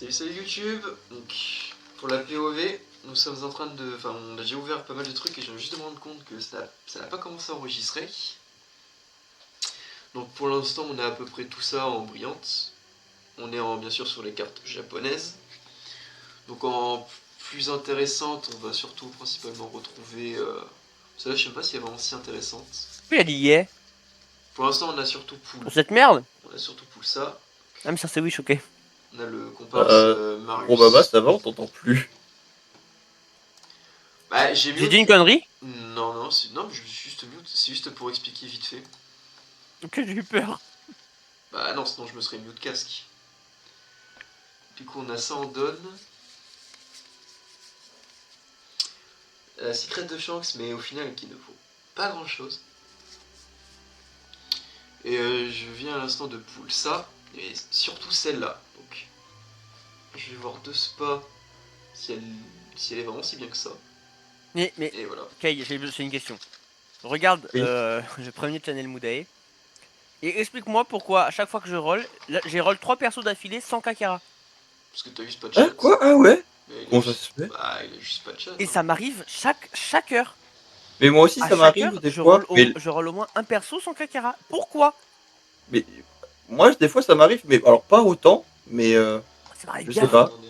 Salut YouTube. Donc pour la POV, nous sommes en train de... Enfin on a déjà ouvert pas mal de trucs et je viens juste de me rendre compte que ça n'a pas commencé à enregistrer. Donc pour l'instant on a à peu près tout ça en brillante. On est bien sûr sur les cartes japonaises. Donc en plus intéressante, on va surtout principalement retrouver... Celle-là je sais pas si elle est vraiment si intéressante. Oui, elle y est. Pour l'instant on a surtout pool. Cette merde. On a surtout pool ça. Ah mais ça c'est Wish, ok. On a le comparse Gros Baba, Marius. ça va, on t'entend plus. Bah j'ai J'ai mute. dit une connerie. Non, non, non, je suis juste mute, c'est juste pour expliquer vite fait. Ok, j'ai eu peur. Bah non, sinon je me serais mute casque. Du coup, on a ça en donne. Secret de Shanks, mais au final qui ne vaut pas grand chose. Et je viens à l'instant de pull ça, et surtout celle-là. Donc, je vais voir deux spas si elle est vraiment si bien que ça. Mais Et voilà. ok, j'ai une question. Regarde, Oui. je premier channel Moudae. Et explique-moi pourquoi à chaque fois que je roll, j'ai roll 3 persos d'affilée sans Kakara. Parce que t'as juste pas de Ah, chat. quoi? Ah ouais? Mais Comment ça se fait? bah, il a juste pas de chat. Et Hein. ça m'arrive chaque heure. Mais moi aussi, À ça chaque heure, m'arrive des fois. je roll au moins un perso sans Kakara. Pourquoi? Mais moi, des fois, ça m'arrive, mais alors pas autant, mais Ça m'arrive je bien. sais pas. Attendez.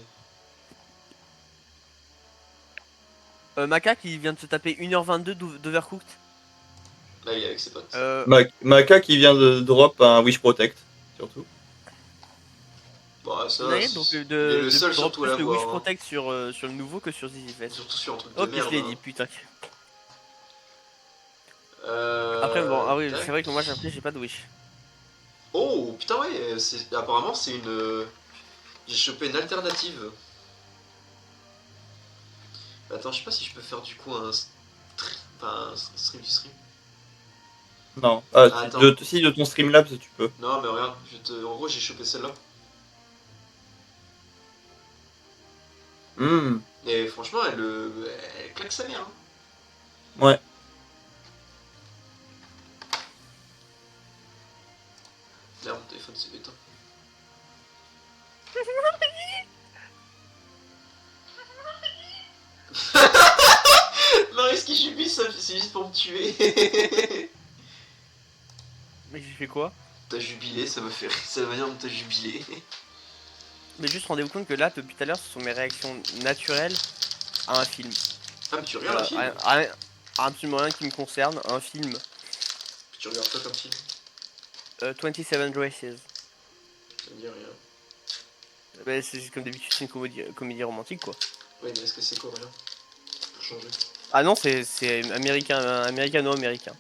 Maka qui vient de se taper 1h22 d'Overcooked. Là, il est avec ses potes. Maka qui vient de drop un Wish Protect, surtout. Bah, ça, Ouais, donc il est le seul drop surtout à plus le Wish l'avoir. Hein. Protect sur le nouveau que sur ZZFest. Surtout sur un truc de Ok, je merde. l'ai Hein. dit, putain. Après, bon, ah oui, Tac. c'est vrai que moi j'ai pas de Wish. Oh, putain, ouais, apparemment, c'est une. J'ai chopé une alternative. Attends, je sais pas si je peux faire du coup un. Enfin, un stream du stream. Non. Ah, attends. Si, de ton Streamlabs, tu peux. Non, mais regarde, en gros, j'ai chopé celle-là. Et franchement, elle claque sa mère. Hein. Ouais. Merde, mon téléphone s'est éteint. Marius qui jubile, c'est juste pour me tuer. Mais j'ai fait quoi? T'as jubilé, ça me fait rire, c'est la manière dont t'as jubilé. Mais juste rendez-vous compte que là, depuis tout à l'heure, ce sont mes réactions naturelles à un film. Ah, mais tu regardes un film Absolument rien qui me concerne, un film. Tu regardes quoi comme film 27 Dresses. Ça me dit rien. Bah, c'est comme d'habitude, c'est une comédie romantique quoi. Ouais, mais est-ce que c'est coréen Pour changer. Ah non, c'est américano-américain.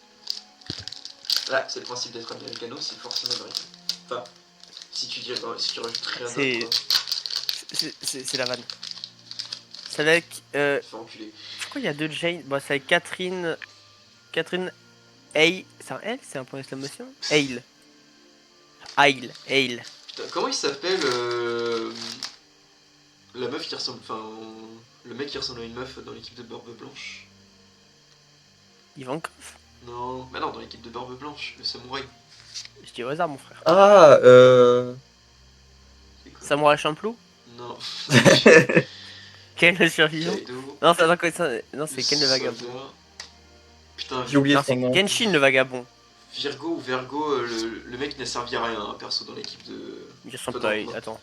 Là, c'est le principe d'être américano, c'est forcément américain. Enfin, si tu rajoutes rien d'autre. C'est la vanne. C'est avec. Fais enculer. Je crois qu'il y a deux Jane. Bon, c'est avec Catherine. Catherine Hale. C'est un L? C'est un point d'exclamation? Hale. Hale. Putain, comment il s'appelle la meuf qui ressemble. Enfin, le mec qui ressemble à une meuf dans l'équipe de Barbe Blanche Ivankov? Non, bah non, dans l'équipe de Barbe Blanche, le samouraï. Je dis au hasard, mon frère. Ah, Samouraï Champloo? Non. Ken le survivant? Non, c'est Ken le vagabond. Putain, j'ai oublié Non, son c'est nom. Genshin le vagabond. Virgo ou Vergo, le mec n'a servi à rien, perso, dans l'équipe de. Je sens pas, attends.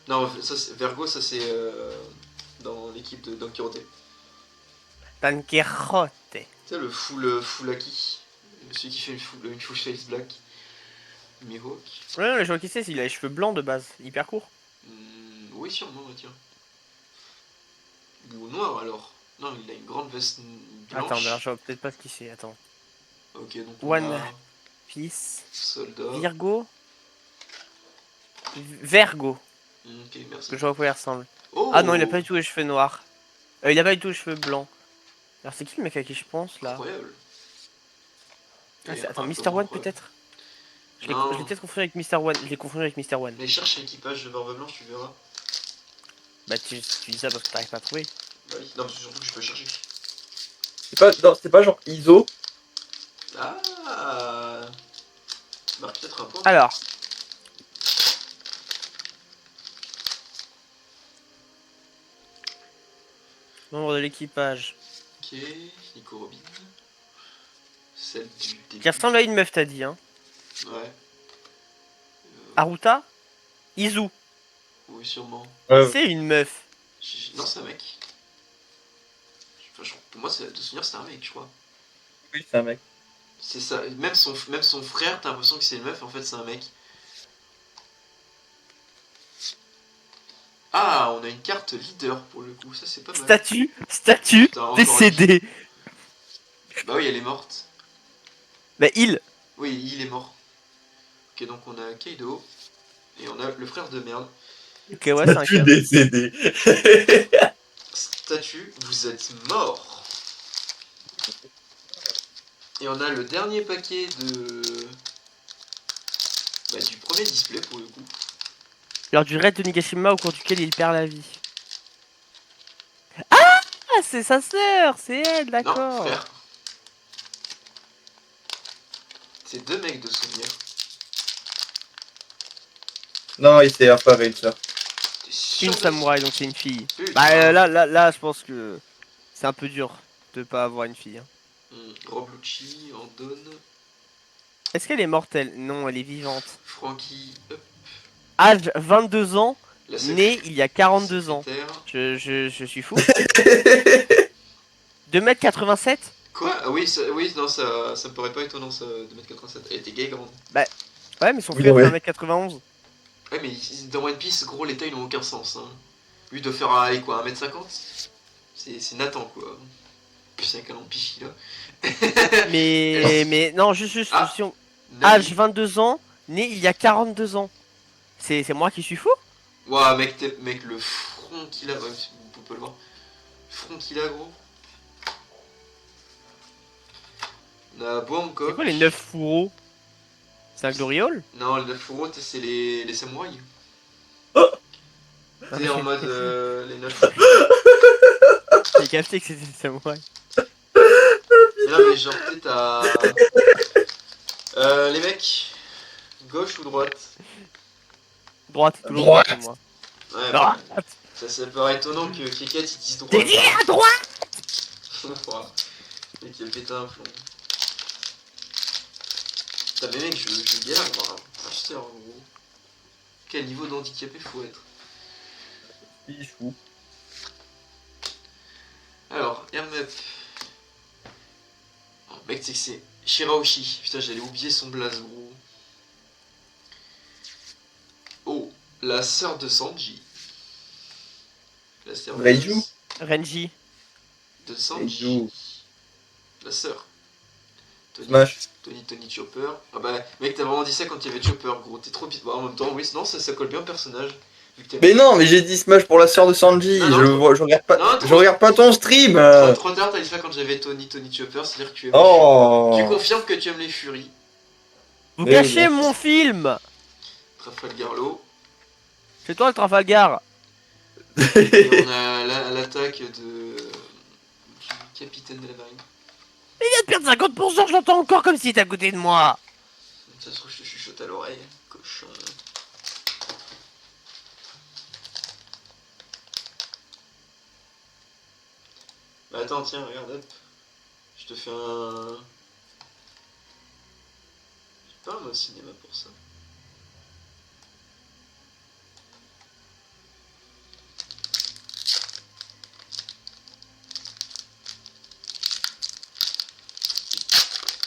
Non, ça, Vergo, ça c'est dans l'équipe de Don Quixote. Don Quixote. Tu sais, le full Aki. Celui qui fait une full face black. Mihawk. Ouais, mais je vois qui c'est, il a les cheveux blancs de base, hyper court. Oui, sûrement, tiens. Ou noir alors. Non, il a une grande veste blanche. Attends, d'ailleurs, je vois peut-être pas ce qu'il c'est, attends. Ok, donc One Piece. Soldat. Virgo. Vergo. Ok, merci. Que je vois à quoi il ressemble. Oh Ah non, il a pas du tout les cheveux noirs. Il a pas du tout les cheveux blancs. Alors c'est qui le mec à qui je pense là? Incroyable. Attends, Mr. One peut-être? Je l'ai peut-être confondu avec Mr. One. Je l'ai confondu avec Mr. One. Mais cherche l'équipage de Barbe Blanche, tu verras. Bah tu dis ça parce que t'arrives pas à trouver. Bah oui, non, c'est surtout que je peux chercher. C'est pas genre ISO. Ah, marque peut-être un point. Alors. Membre de l'équipage. Ok, Nico Robin. Celle du début. Qui ressemble à une meuf, t'as dit, hein. Ouais. Haruta Izu. Oui, sûrement. C'est une meuf. Non, c'est un mec. Enfin, pour moi, de souvenir, c'est un mec, je crois. Oui, c'est un mec. C'est ça. Même son frère, t'as l'impression que c'est une meuf, en fait, c'est un mec. Ah, on a une carte leader pour le coup, ça c'est pas mal. Statue, Putain, encore décédée. Bah oui, elle est morte. Mais il. Oui, il est mort. Ok, donc on a Kaido et on a le frère de merde. Ok, ouais, c'est un Statue cas. décédée. Statue, vous êtes mort. Et on a le dernier paquet de... Bah, du premier display pour le coup. Lors du raid de Nigashima au cours duquel il perd la vie. Ah, c'est sa sœur, c'est elle, Non, d'accord. frère. C'est deux mecs de souvenir. Non, il s'est affairé une sœur. T'es sûr Une de samouraï, donc c'est une fille. Putain. Bah là, je pense que c'est un peu dur de pas avoir une fille. Hein. Rob Lucci, Andon, Est-ce qu'elle est mortelle? Non, elle est vivante. Frankie, Âge 22 ans, la né il y a 42 ans. secrétaire. Je suis fou. 2m87? Quoi? Ah oui, oui, non, ça me paraît pas étonnant ça, de mettre 87. Elle était gay grande. Bah, ouais, mais son Oui, frère ouais. fait 1m91. Ouais, mais dans One Piece, gros, les tailles n'ont aucun sens. Hein. Lui de faire allez, quoi, 1m50, c'est Nathan quoi. Plus avec un long pichi là. Mais non, juste, Ah, si on- Nami. âge 22 ans, né il y a 42 ans. C'est moi qui suis fou? Ouah, mec, le front qu'il a, ouais, vous pouvez le voir. Le front qu'il a, gros. On a C'est Bohancock. quoi les 9 fourreaux? C'est un gloriole? Non, les 9 fourreaux, c'est les samouraïs. Ah, T'es en mode les 9. J'ai capté que c'était des samouraïs. Mais non, mais genre, t'as. Les mecs, gauche ou droite? Droite, toujours Droite. droite, moi. Ouais, Droite. ça paraît étonnant que Keket il dise droite. T'es dit à droite! Mec, il a pété un plomb. Putain, mais mec, je galère à avoir un booster, en gros. Quel niveau d'handicapé faut être? Il est fou. Alors, Hermep. Oh, mec, c'est que c'est Shiraoshi. Putain, j'allais oublier son blaze, gros. Oh, la sœur de Sanji. La serveuse Reiju. Renji. de Sanji. Reiju. La sœur. Smash. Tony Chopper. Ah bah, mec, t'as vraiment dit ça quand il y avait Chopper, gros. T'es trop vite. Bah, en même temps, oui, non, ça colle bien au personnage. Mais non, mais j'ai dit Smash pour la sœur de Sanji. Non, je regarde pas. non, Je regarde pas ton stream. Trop tard, t'as dit ça quand j'avais Tony Chopper, c'est-à-dire que tu aimes Oh. Tu confirmes que tu aimes les Furies. Vous Mais cachez oui, mon film! Trafalgar Law. C'est toi le Trafalgar! Et on a l'attaque du capitaine de la marine. Il vient de perdre 50%, je l'entends encore comme s'il était à côté de moi! Ça se trouve, je te chuchote à l'oreille, cochon. Bah attends, tiens, regarde, hop. Je te fais un... J'ai pas un mode cinéma pour ça.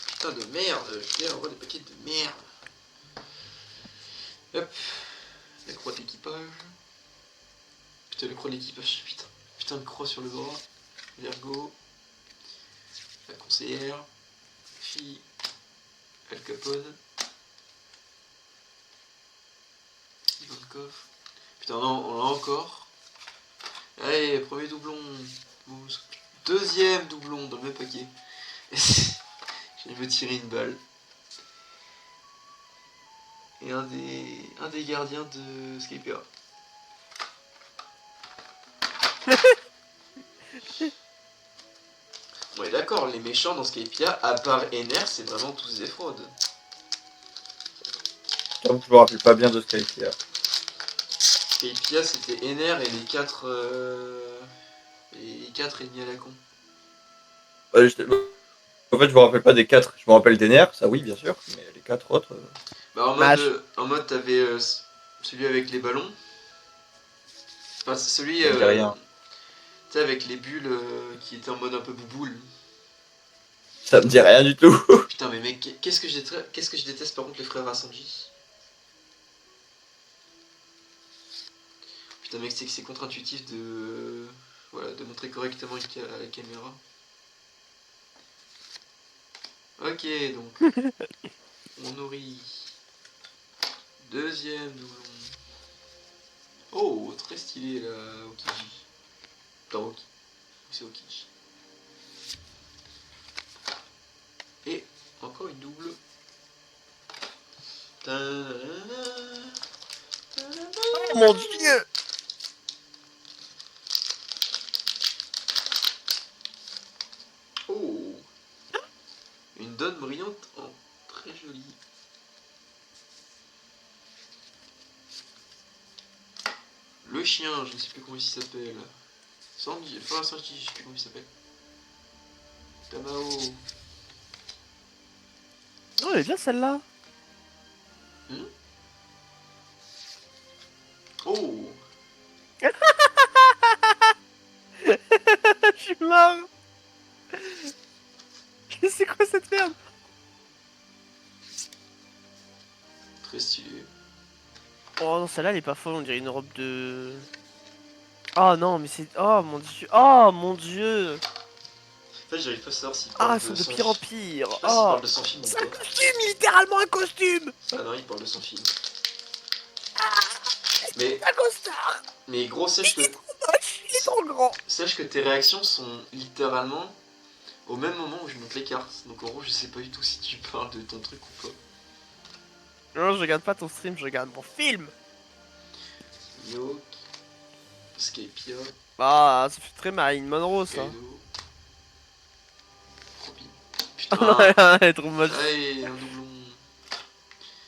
Putain de merde, je viens avoir des paquets de merde. Hop, la croix d'équipage. Putain, le croix d'équipage, putain de croix sur le bras. Virgo. La conseillère. Fille. Al Capone. Ivankov. Putain, non, on l'a encore. Allez, premier doublon. Deuxième doublon dans le même paquet. Je vais tirer une balle. Et un des gardiens de Skypiea. On est d'accord, les méchants dans Skypiea, à part Ener, c'est vraiment tous des fraudes. Je me rappelle pas bien de Skypiea. Skypiea, c'était Ener et les 4... Et 4 ennemis à la con. En fait, je me rappelle pas des 4. Je me rappelle des nerfs, ça oui, bien sûr. Mais les 4 autres. Bah Mage. en mode t'avais celui avec les ballons. Enfin celui Ça me dit rien. tu sais avec les bulles qui étaient en mode un peu bouboule. Ça me dit rien du tout. Putain mais mec, qu'est-ce que je déteste par contre les frères Sanji. Putain mec, c'est que c'est contre-intuitif de voilà, de montrer correctement à la caméra. Ok donc on nourrit. Deuxième doublon. Oh très stylé là Okiji. Dans Oki. C'est Okiji. Et encore une double. Oh mon dieu! Oh, une donne brillante en très jolie. Le chien, je ne sais plus comment il s'appelle. Sanji, enfin Sanji, je sais plus comment il s'appelle. Tamao. Oh, elle est bien celle-là! Oh, Je suis mort! C'est quoi cette merde? très stylé. Oh non, celle-là elle est pas folle, on dirait une robe de. Oh non, mais c'est. Oh mon dieu! Oh mon dieu! En fait, j'arrive pas à savoir s'il Ah, parle ils sont de de son pire en film. pire! Je sais pas s'il Oh! parle de son film ou C'est un pas. costume, littéralement un costume! Ah non, il parle de son film. Ah! Mais, C'est un costard! mais gros, Il est trop moche! Il est trop grand! sache que tes réactions sont littéralement au même moment où je monte les cartes. Donc en gros, je sais pas du tout si tu parles de ton truc ou pas. Non, je regarde pas ton stream, je regarde mon film! Yoke, Skypia, Ah, ça fait très Marilyn Monroe ça! Kaido, Robin. Oh non, Putain, elle est trop moche! allez, un doublon.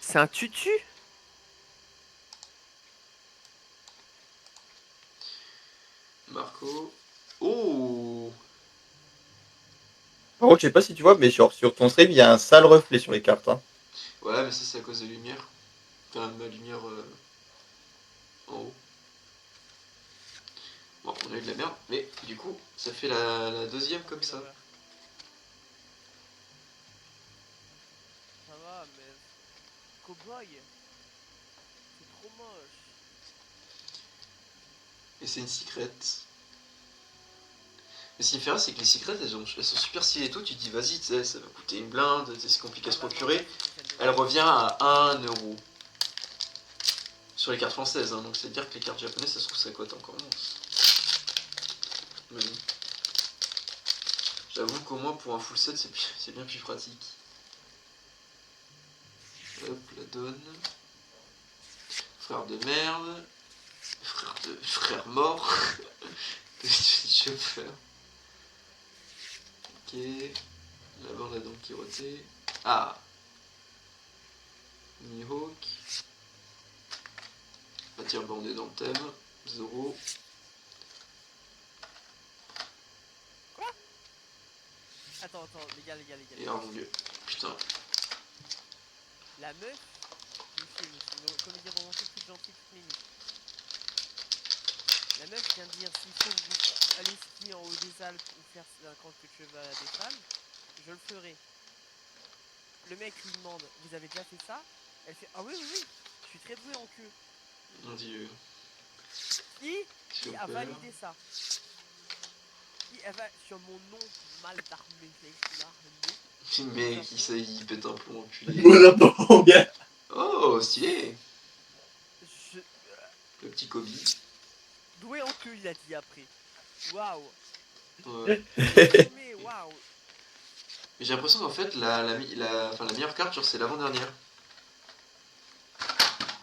C'est un tutu? Marco. Oh, Par contre, je sais pas si tu vois, mais sur ton stream, il y a un sale reflet sur les cartes. Hein. ouais, mais ça c'est à cause de lumière. Enfin, ma lumière en haut. Bon, on a eu de la merde, mais du coup, ça fait la deuxième comme ça. Ça va, mais. Cowboy! C'est trop moche! Et c'est une secrète. Mais ce qui me fait rire, c'est que les secrètes, elles sont super stylées et tout. Tu te dis, vas-y, tu sais, ça va coûter une blinde, c'est compliqué à se procurer. Elle revient à 1€. Sur les cartes françaises, hein, donc c'est à dire que les cartes japonaises, ça se trouve, ça coûte encore moins. Mais bon. J'avoue qu'au moins pour un full set, c'est bien plus pratique. Hop, la donne. Frère de merde. Frère mort. De chauffeur. Ok. Là-bas, on a donc Kiroté. Ah. Mihawk. Matière bandée dans le thème. Zoro. Attends, les gars. Et un lieu. Putain. La meuf du film, c'est une comédie romantique toute gentille, toute mimi. La meuf vient de dire s'il faut vous aller skier en haut des Alpes ou faire un camp de cheval à des femmes, je le ferai. Le mec lui demande, vous avez déjà fait ça? Elle fait, ah oui, je suis très douée en queue. Mon dieu. Qui a validé ça? Qui a sur mon nom mal d'armé, Mec, il pète un plomb enculé. Bien. Oh, stylé. Je... Le petit Kobe. Doué en queue, il a dit après. Waouh. Ouais. Mais waouh. Mais j'ai l'impression qu'en fait, enfin, la meilleure carte, genre, c'est l'avant-dernière.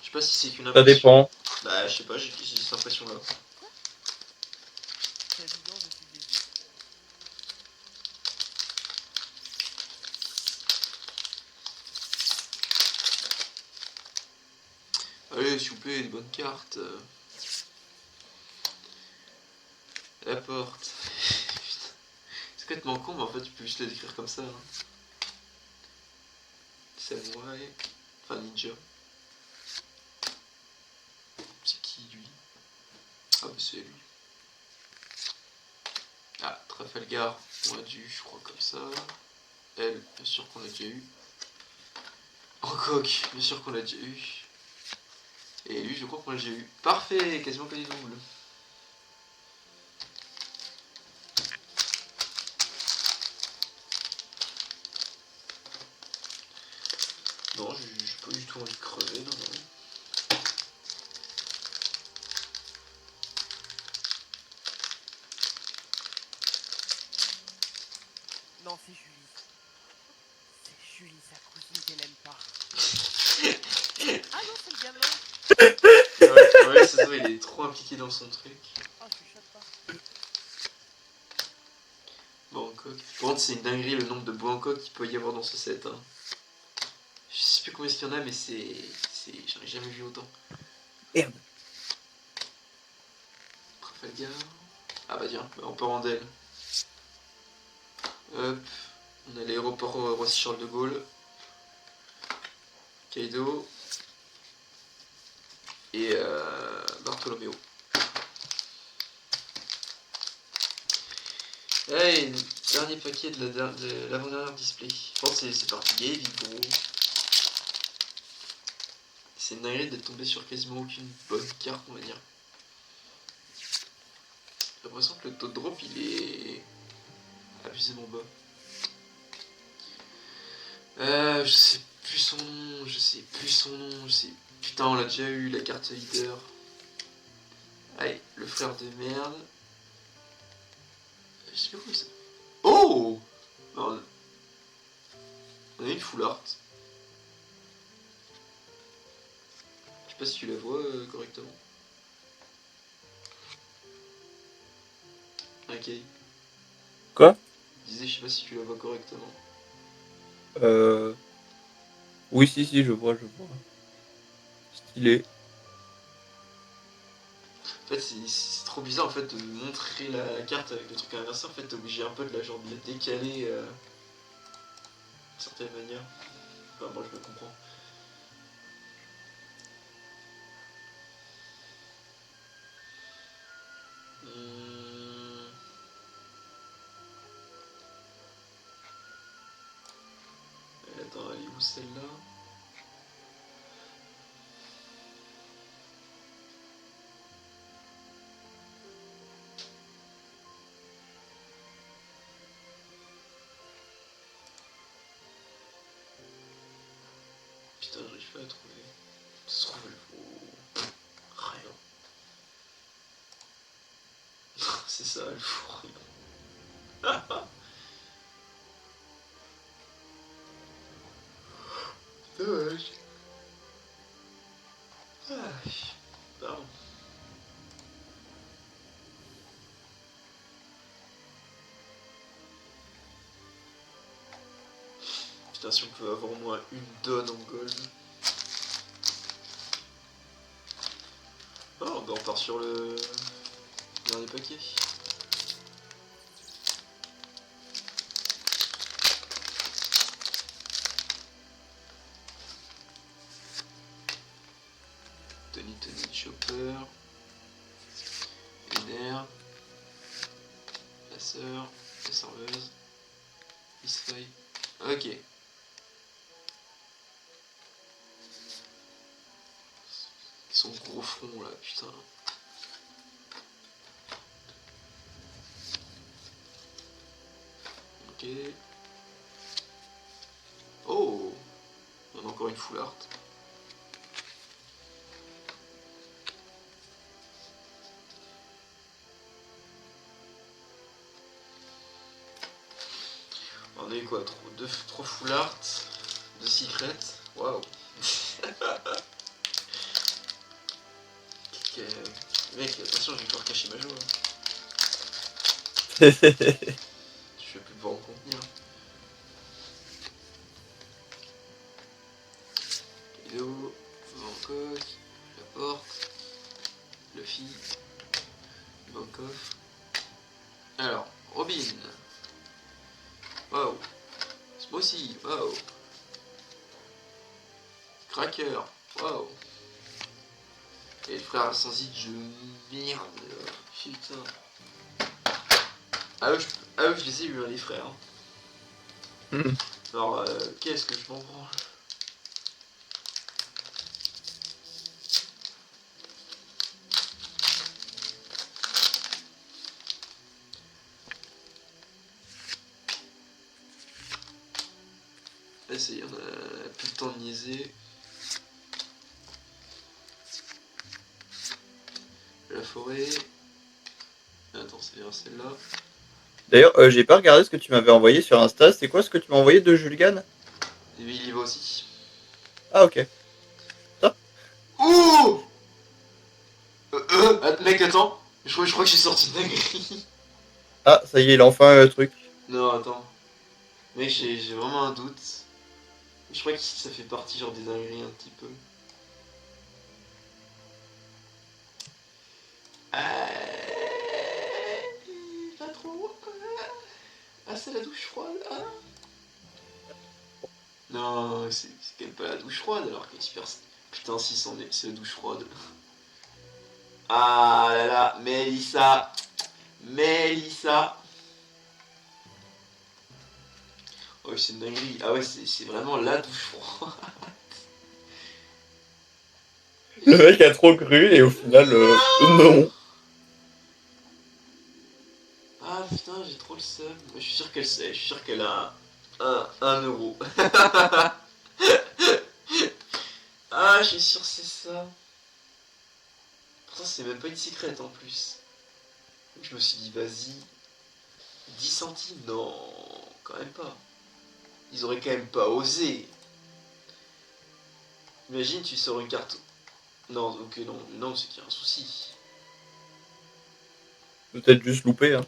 Je sais pas si c'est qu'une Ça impression. dépend. Bah, je sais pas, j'ai cette impression-là. C'est évident, je suis déçu. Allez, s'il vous plaît, des bonnes cartes. La porte. Putain. C'est complètement con, mais en fait, tu peux juste le décrire comme ça. Hein. Samouraï. Enfin, ninja. C'est qui, lui? Ah, bah, c'est lui. Ah, Trafalgar. On a dû, je crois, comme ça. Elle, bien sûr qu'on l'a déjà eu. Hancock, bien sûr qu'on l'a déjà eu. Et lui, je crois qu'on l'a déjà eu. Parfait, quasiment que des doubles. Non, j'ai pas du tout envie de crever, non, non. Non, c'est Julie. C'est Julie, sa cousine qu'elle aime pas. Ah non, c'est le gamin. Ouais, c'est ça, il est trop impliqué dans son truc. Ah, je chuchote pas. Bangkok. Par contre, c'est une dinguerie le nombre de Bangkok qu'il peut y avoir dans ce set. Hein. Je sais plus combien il y en a, mais c'est. J'en ai jamais vu autant. Merde. Trafalgar. Ah bah tiens, on peut rendre elle. Hop. On a l'aéroport Roissy-Charles de Gaulle. Kaido. Et Bartholoméo. Allez, dernier paquet de l'avant-dernière display. Je pense que c'est parti, gros. C'est une dinguerie d'être tombé sur quasiment aucune bonne carte, on va dire. J'ai l'impression que le taux de drop il est abusément bas. Je sais plus son nom, Putain, on l'a déjà eu, la carte leader. Allez, le frère de merde. Je sais pas où ça. Oh non, on a une full art. Je sais pas si tu la vois correctement. Ok. Quoi? Je disais, je sais pas si tu la vois correctement. Oui, si, je vois. Stylé. En fait, c'est trop bizarre en fait de montrer la carte avec le truc inversé. En fait, t'es obligé un peu de la genre de la décaler d'une certaine manière. Enfin, moi je me comprends. Attends, elle est où celle-là? Putain, j'arrive pas à la trouver. Ça se trouve, elle vaut rien. C'est ça, elle vaut rien. Dommage. Ah, pardon. Putain, si on peut avoir au moins une donne en gold. Oh, bah on part sur le dernier paquet. Tony Chopper. Eder. La sœur. La serveuse. Miss Fay. Ok. Son gros front là, putain. Ok. Oh, on a encore une full art. On a eu quoi? 3 full art, 2 secrets. Waouh. Mec, attention, je vais devoir cacher ma joie. Je vais plus pouvoir me contenir. Hello, Bangkok, la porte, Luffy, Bangkok, Alors, Robin. Wow. Smoothie. Wow. Cracker. Wow. Et le frère Insensible, merde. Putain. Ah eux, je les ai eu, hein, les frères. Hmm. Alors, qu'est-ce que je m'en branle. Là, c'est, on a plus le temps de niaiser. La forêt. Attends, c'est vers celle-là. D'ailleurs, j'ai pas regardé ce que tu m'avais envoyé sur Insta. C'est quoi ce que tu m'as envoyé de Jules Gann? Et lui, il y va aussi. Ah, ok. Ça. Ouh mec, attends. Je crois que j'ai sorti une dinguerie. Ah, ça y est, il a enfin un truc. Non, attends. Mec, j'ai vraiment un doute. Je crois que ça fait partie genre des dingueries un petit peu. Pas trop. Ah, c'est la douche froide. Ah. Non, c'est quand même pas la douche froide alors qu'il est super. Putain, si, c'est la douche froide. Ah là là, Mélissa. Mélissa. Oh, c'est une dinguerie. Ah ouais, c'est vraiment la douche froide. Le mec a trop cru et au final, non. Ah putain, j'ai trop le seum. Moi, je suis sûr qu'elle sait. Je suis sûr qu'elle a un euro. Ah, je suis sûr que c'est ça. Pourtant, c'est même pas une secrète en plus. Je me suis dit, vas-y. 10 centimes. Non, quand même pas. Ils auraient quand même pas osé. Imagine, tu sors une carte. Non, ok, non, non, c'est qu'il y a un souci. Peut-être juste loupé, hein.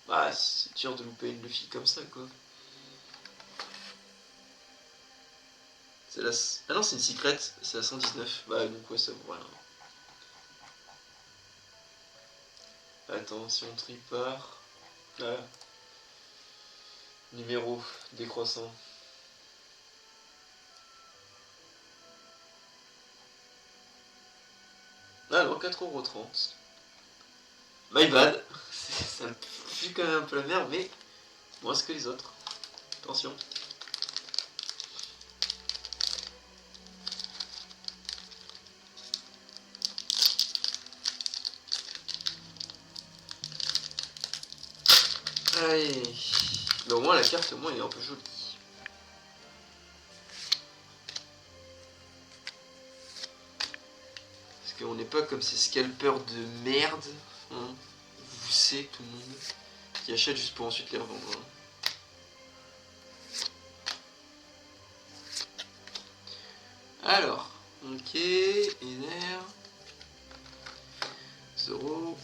Bah, c'est dur de louper une Luffy comme ça, quoi. C'est la... Ah non, c'est une secrète, c'est la 119. Bah, donc, ouais, ça vaut rien. Attends, si on tripare. Là. Numéro décroissant. Ah non, 4,30€. My bad. Ça me fout quand même un peu la merde, mais moins que les autres. Attention. Allez. Mais au moins la carte, au moins, elle est un peu jolie. Parce qu'on n'est pas comme ces scalpers de merde. Hein. Vous savez, tout le monde. Qui achètent juste pour ensuite les revendre. Hein. Alors. Ok. Ener. Zoro.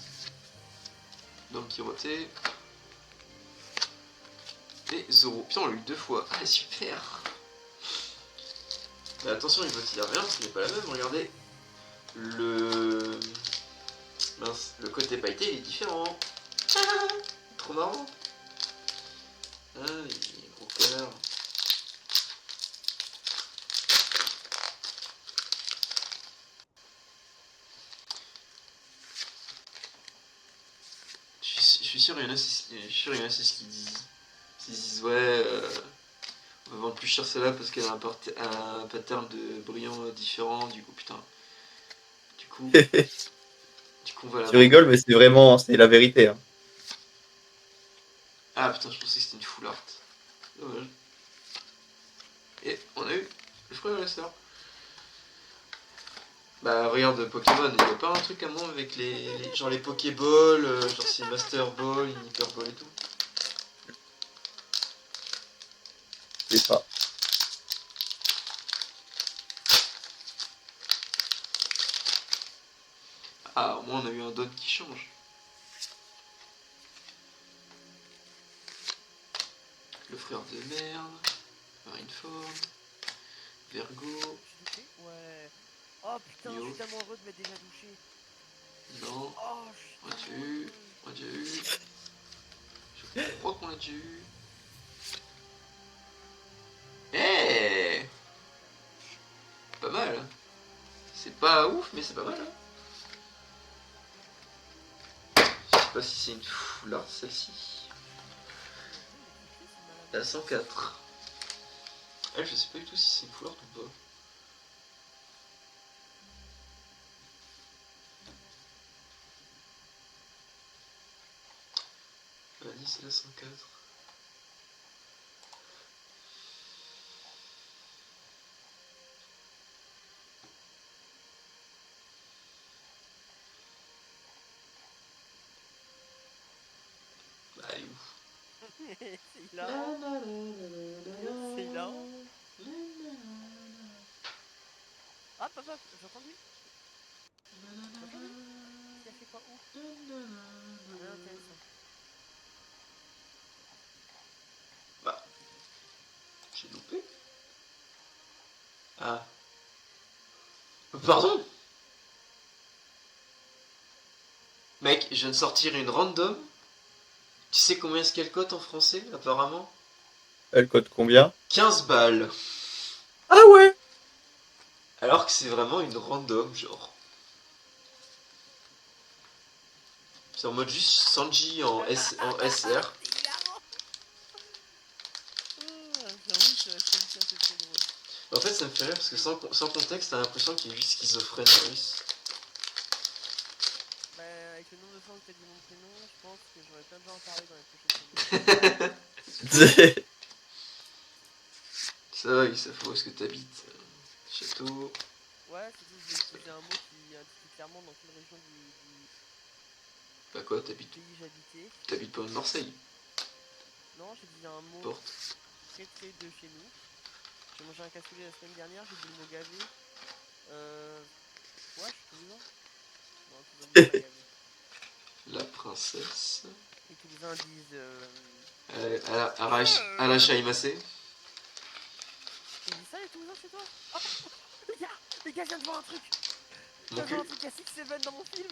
Don Quirote. Et Zoro. Putain, on l'a eu 2 fois. Ah, super. Mais attention, il vote il a rien, ce n'est pas la même, regardez. Le... Mince, le côté pailleté il est différent. Trop marrant. Ah, il est gros connard. Je suis sûr, il y en a, c'est ce qu'ils disent. Ils disent, ouais, on va vendre plus cher celle-là parce qu'elle a un pattern de brillant différent, du coup, putain. Du coup, on va la Tu vendre. rigoles, mais c'est vraiment, c'est la vérité, hein. Ah putain, je pensais que c'était une full art. Dommage. Et on a eu le frère et la sœur. Bah regarde Pokémon, il y a pas un truc à moi avec genre les Pokéballs, genre c'est Master Ball, Hyper Ball et tout. C'est pas. Ah au moins on a eu un don qui change. Le frère de merde, Marineford, Vergo, Je suis douché? Ouais. Oh putain, je Yo, suis tellement heureux de m'être déjà douché. non, Oh, je suis tellement Ratu, heureux. On l'a déjà eu. Je crois qu'on l'a déjà eu. Eh, pas mal. C'est pas ouf, mais c'est pas mal. Je sais pas si c'est une foularde celle-ci. La 104. Elle, je sais pas du tout si c'est une foularde ou pas. Vas-y, c'est la 104. Bah, elle est où? C'est hilarant. C'est hilarant. Ah, papa, j'ai entendu. J'ai entendu. Il a fait quoi où? Ah, intéressant. Bah, j'ai loupé. Ah. Pardon? Mec, je viens de sortir une random. Tu sais combien est-ce qu'elle cote en français, apparemment? Elle cote combien? 15 balles. Ah ouais. Alors que c'est vraiment une random, genre. C'est en mode juste Sanji en SR. C'est hilarant. J'avoue que c'est trop drôle. En fait, ça me fait rire parce que sans contexte, t'as l'impression qu'il est juste schizophrène russe. Bah, avec le nombre de fois que t'as dit mon prénom, je pense que j'aurais plein de gens à parler dans les prochaines semaines. Ça va, il savent où est-ce que t'habites. Château. Ouais, surtout que j'ai utilisé un mot qui indique clairement dans quelle région du Bah quoi, t'habites pays j'habitais. T'habites pas en Marseille? Non, j'ai dit un mot Porte. très de chez nous. J'ai mangé un cassoulet la semaine dernière, j'ai dit le mot gavé. Ouais, je suis toulousain. Non, toulousain dit pas gavé. La princesse. Les toulousains disent Alacha Imase. Ils disent ça les toulousains chez toi? Oh, les gars, je viens de voir un truc. Je Mon viens de voir cul. un truc à Six Seven dans mon film.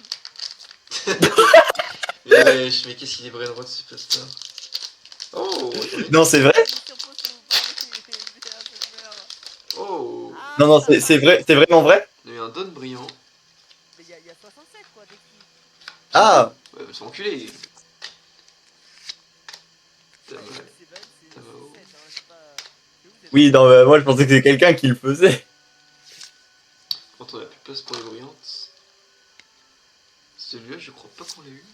Mais qu'est-ce qu'il est brain rot ce pasteur? Oh, attendez. Non, c'est vrai? Sur pause pour vous parler, mais un peu peur. Oh. Non, non, c'est vrai, c'est vraiment vrai? On a eu un don brillant. Mais y a 67 quoi, dès qu'il. Ah. Ouais, mais c'est enculé. Ouais, Tama- Six Seven, c'est 7, Tamao. hein, c'est pas. C'est où vous êtes Oui, non, moi je pensais que c'était quelqu'un qui le faisait. Quand on a plus de place pour les brillantes. Celui-là, je crois pas qu'on l'a eu.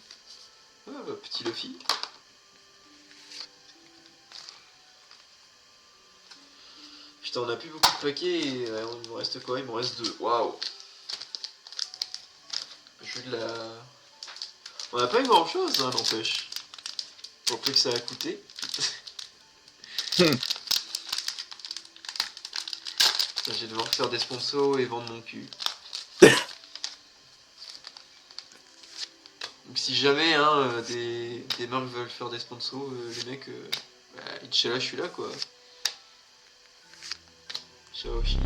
Ah, bah, petit Luffy. Putain, on a plus beaucoup de paquets et il me reste quoi? Il me reste 2. Waouh! Je veux de la. On a pas eu grand chose, hein, n'empêche. Pour peu que ça a coûté. Je vais devoir faire des sponsors et vendre mon cul. Donc si jamais hein, des marques veulent faire des sponsors, les mecs, bah, Inch'Allah, je suis là quoi. Ciao Chi.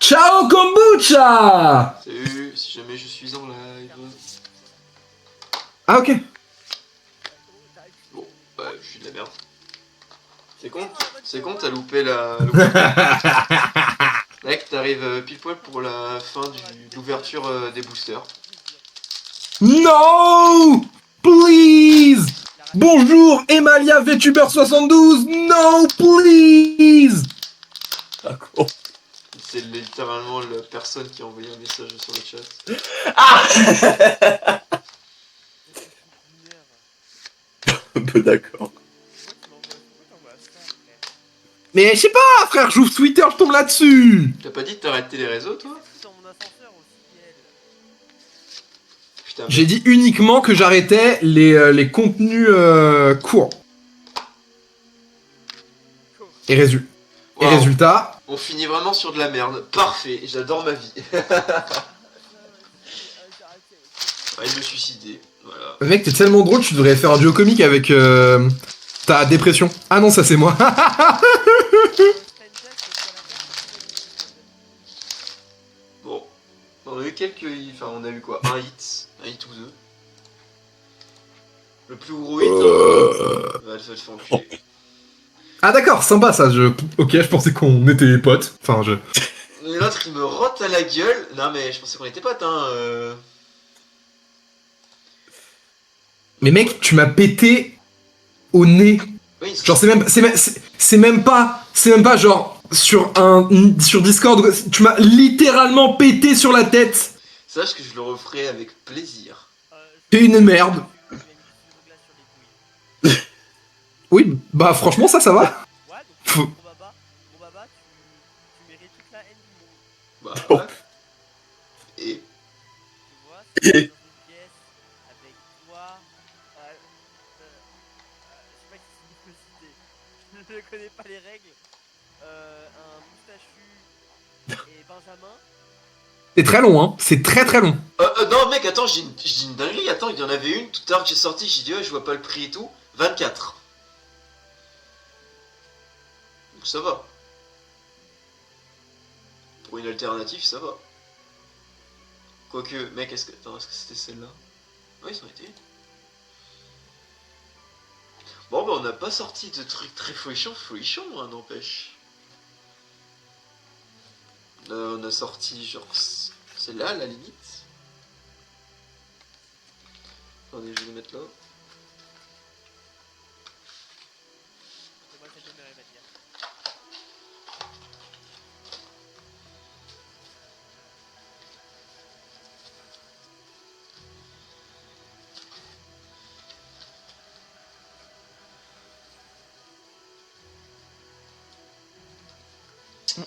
Ciao kombucha. Salut, si jamais je suis en live. Ah ok. Bon, bah je suis de la merde. C'est con, t'as loupé la... Mec, t'arrives pile poil pour la fin de l'ouverture des boosters. No, please. Bonjour Emalia VTuber72. No, please. Ah, con. C'est littéralement la personne qui a envoyé un message sur le chat. Ah. Un peu d'accord. Pourquoi t'envoies ça, frère? Mais je sais pas, frère, j'ouvre Twitter, je tombe là-dessus. T'as pas dit de t'arrêter les réseaux toi? C'est dans mon ascenseur aussi, elle. Putain, J'ai mec. dit uniquement que j'arrêtais les contenus courts. Et, et Waouh. résultat, On finit vraiment sur de la merde. Parfait, j'adore ma vie. Ouais, me suicider. Voilà. mec, t'es tellement drôle, tu devrais faire un duo comique avec ta dépression. Ah non, ça c'est moi. Bon. On a eu quelques... Enfin, on a eu quoi? Un hit ou deux. Le plus gros hit, va te faire enculer. Ah d'accord, sympa ça. Ok, je pensais qu'on était potes. Enfin, je. Et l'autre, il me rote à la gueule. Non, mais je pensais qu'on était potes, hein. Mais mec, tu m'as pété au nez. Oui, Genre c'est même pas genre sur Discord. Tu m'as littéralement pété sur la tête. sache que je le referai avec plaisir. T'es une merde. Tu m'as mis du stylo glace sur les couilles. Oui, bah franchement ça va. Ouais, donc Pff. gros baba, tu mérites toute la haine du monde. Bah, Oh. ouais. Et Tu vois, c'est dans une pièce avec toi. Je sais pas qui c'est qu'il faut citer. Je ne connais pas les règles. Un moustachu et Benjamin. C'est très long, hein. C'est très très long. non, mec, attends, j'ai dit une dinguerie. Attends, il y en avait une tout à l'heure que j'ai sorti. J'ai dit, ouais, je vois pas le prix et tout. 24. Donc ça va. Pour une alternative, ça va. Quoique, mec, attends, est-ce que c'était celle-là? Ouais, ils ont été. Bon, bah, on n'a pas sorti de trucs très folichons, hein, n'empêche. On a sorti, genre, celle-là, à la limite. Attendez, je vais le mettre là. C'est moi qui ai donné à dire.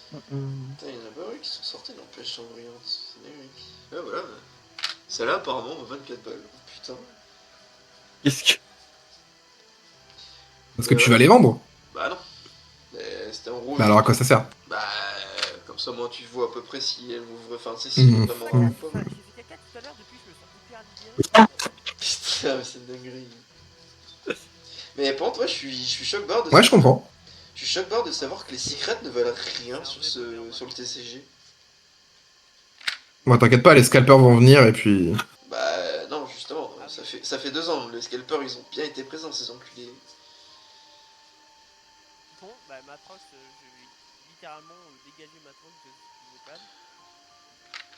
Putain, il y en a pas qui sont sortis n'empêche en brillante. C'est dingue. Ouais, voilà. Celle-là, apparemment, 24 balles. Putain. Qu'est-ce que. Parce que tu vas les vendre. Bah non. Mais c'était en rouge. Mais alors à quoi ça sert? Bah, comme ça, moi, tu vois à peu près si elle ouvre. Enfin, tu sais, si Mmh. vraiment Mmh. rare ou pas. J'ai fait caca tout à l'heure, depuis je me sens hyper libéré. Putain, mais c'est une dinguerie. Mais par contre, ouais, je suis choc-barre de Ouais, je comprends. Je suis choc-barre de savoir que les secrets ne valent rien sur le TCG. Bon, t'inquiète pas, les scalpers vont venir et puis. Bah non, justement, ça fait 2 ans, les scalpers ils ont bien été présents ces enculés. Bon, bah Matrox, je vais littéralement dégager Matrox de ce vocal.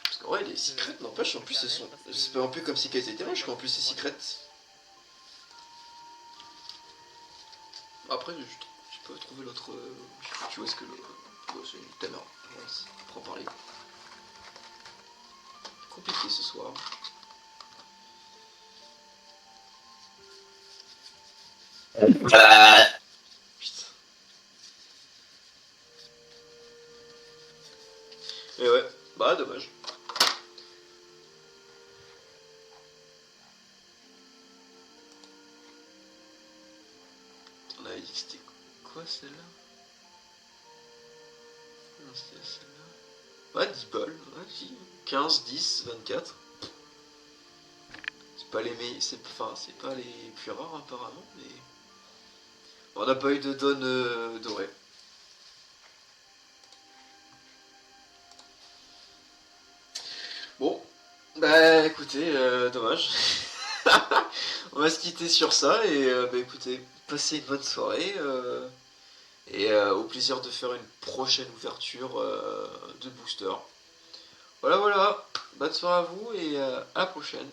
Parce qu'en vrai, les secrets, n'empêche, en plus, elles sont. C'est pas un peu comme si qu'elles étaient moches, qu'en plus, ces secrets. Après, je peux trouver l'autre. Tu vois ce que le. C'est une caméra. On en parler. Compliqué ce soir. Putain. Et ouais, bah dommage. On avait dit que c'était quoi celle-là? Non, c'était celle-là. Ouais, 10 balles, ouais, 15, 10, 24. C'est pas les meilleurs, c'est pas les plus rares apparemment, mais. On n'a pas eu de donne dorée. Bon, bah écoutez, dommage. On va se quitter sur ça et bah écoutez, passez une bonne soirée et au plaisir de faire une prochaine ouverture de booster. Voilà, bonne soirée à vous et à la prochaine.